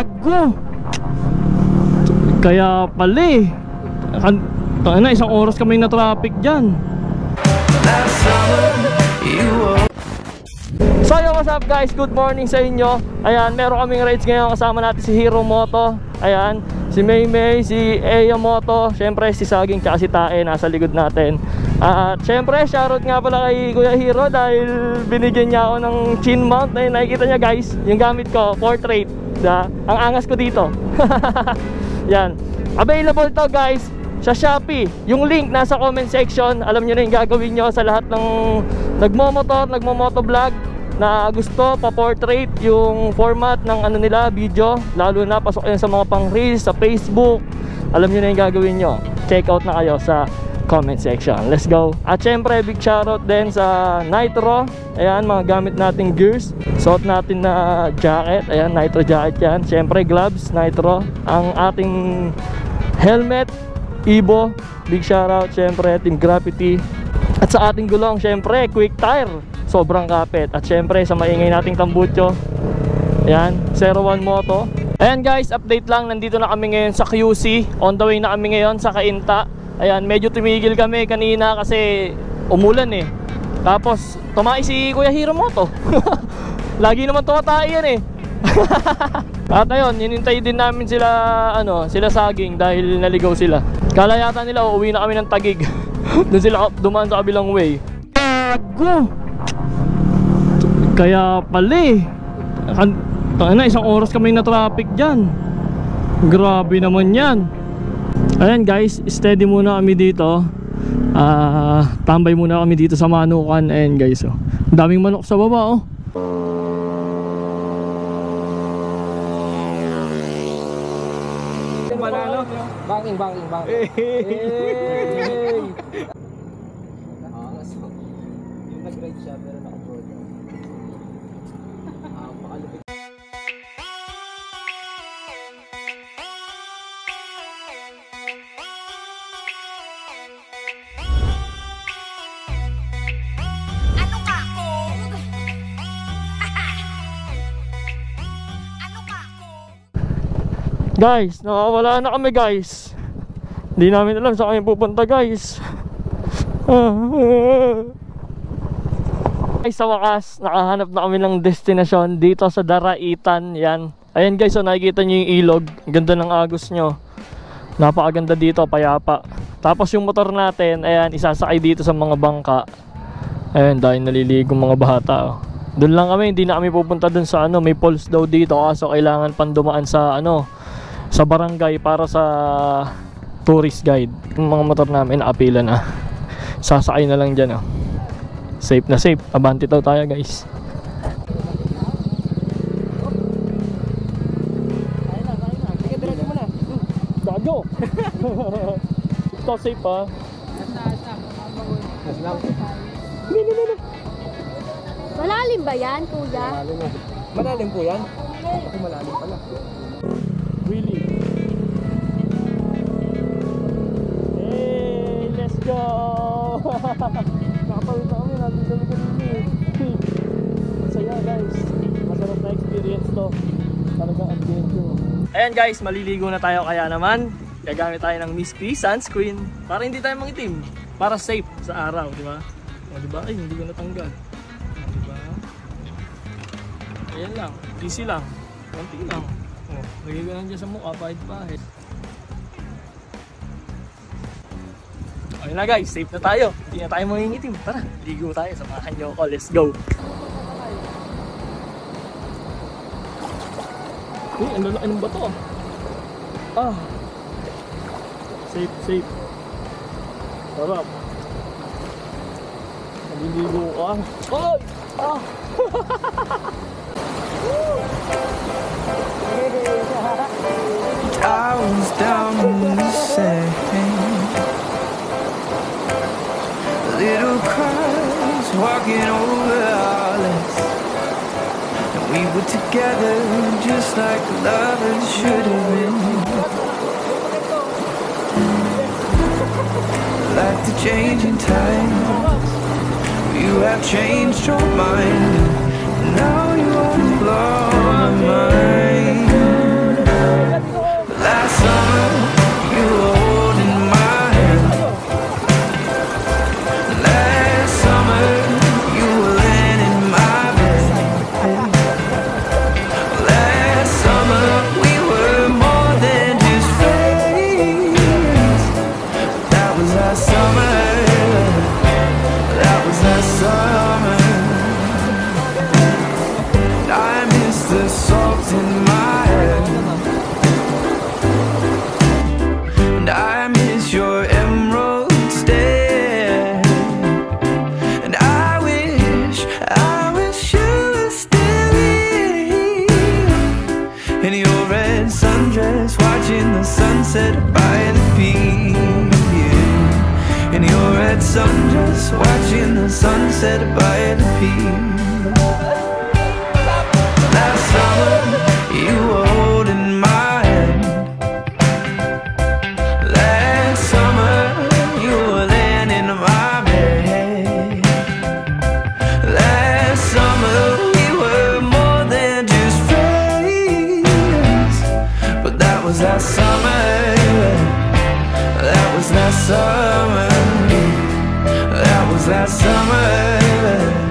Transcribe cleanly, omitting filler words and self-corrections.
Gago! Kaya pala eh. Isang oras kami na traffic dyan. So yo, what's up guys? Good morning sa inyo. Ayan, meron kaming rides ngayon. Kasama natin si Hero Moto. Ayan, si Maymay, si Eya Moto. Siyempre si Saging tsaka si Tae nasa likod natin. At siyempre shoutout nga pala kay Kuya Hero dahil binigyan niya ako ng chin mount. Ayun, nakikita niya guys, yung gamit ko, portrait. Ang angas ko dito. Yan, available to guys sa Shopee. Yung link nasa comment section. Alam nyo na yung gagawin nyo sa lahat ng nagmomotovlog na gusto pa-portrait yung format ng ano nila, video. Lalo na pasok yan sa mga pang reels sa Facebook. Alam nyo na yung gagawin nyo. Check out na kayo sa comment section. Let's go. At syempre big shoutout din sa Nitro. Ayan, mga gamit nating gears. Suot natin na jacket. Ayan, Nitro jacket yan. Syempre gloves, Nitro. Ang ating helmet, Ibo. Big shoutout syempre Team Graffiti. At sa ating gulong syempre Quick Tire. Sobrang kapit. At syempre sa maingay nating tambutso, ayan, 01 Moto. Ayan guys, update lang. Nandito na kami ngayon sa QC. On the way na kami ngayon sa Cainta. Ayan, medyo tumigil kami kanina kasi umulan eh. Tapos tumai si Kuya Hero Moto. Lagi naman tumatay yan eh. At ayun, hinintay din namin sila sila Saging dahil naligaw sila. Kala yata nila uuwi na kami ng Taguig. Doon sila dumaan sa kabilang way. Gago! Kaya pala eh. Isang oras kami na traffic dyan. Grabe naman yan. Ayan guys, steady muna kami dito. Tambay muna kami dito sa Manukan. Ayan guys, oh, daming manok sa baba oh. Manalo. Bangking. Hey. Yung nag-ride siya pero naka-board. Pakalupit. Guys, nakawala na kami guys. Hindi namin alam saan kami pupunta guys. Guys, sa wakas nakahanap na kami ng destinasyon dito sa Daraitan. Yan. Ayan guys, so nakikita nyo yung ilog. Ganda ng agos nyo. Napakaganda dito, payapa. Tapos yung motor natin, ayan, isasakay dito sa mga bangka. Ayan, dahil naliligo mga bata oh. Doon lang kami, hindi na kami pupunta dun sa may falls daw dito. Kaso kailangan pang dumaan sa sa barangay para sa tourist guide. Yung mga motor namin nakapila na. Sasakay na lang dyan oh. Safe na safe. Abante daw tayo guys. Sige, diretso mo na. Gago! Ito safe ha. Malalim ba yan, kuya? Malalim po yan? Ako malalim pala. Really? Hey, let's go! Nakapawid na kami, natin kami kanina. Masaya guys. Masarap na experience to. Talagang adventure. Ayan guys, maliligo na tayo kaya naman. Gagamit tayo ng Misty Sunscreen para hindi tayo mangitim. Para safe sa araw, di ba? O di ba? Ay, hindi ko natanggal. Di ba? Ayan lang, easy lang. Konti lang. Oh, lagay ko lang dyan sa mukha, pahit-pahit. Okay na guys, safe na tayo. Hindi na tayo mangingitim. Tara, ligo tayo. Samahan nyo ako. Let's go. Uy, ang lalaki ng bato. Ah. Safe. Sarap. Naliligo ka. Oy! Ah! I was down in the sand, little cars walking over our lips, and we were together just like lovers should have been. Like the changing times, you have changed your mind. Now you wanna blow my mind. your red sundress, watching the sunset by the beach. Yeah. In your red sundress, watching the sunset by the beach. Last summer, you were holding my hand. Last summer, you were laying in my bed. Last summer, we were more than just friends. But that was last summer. That was last summer. That was last summer.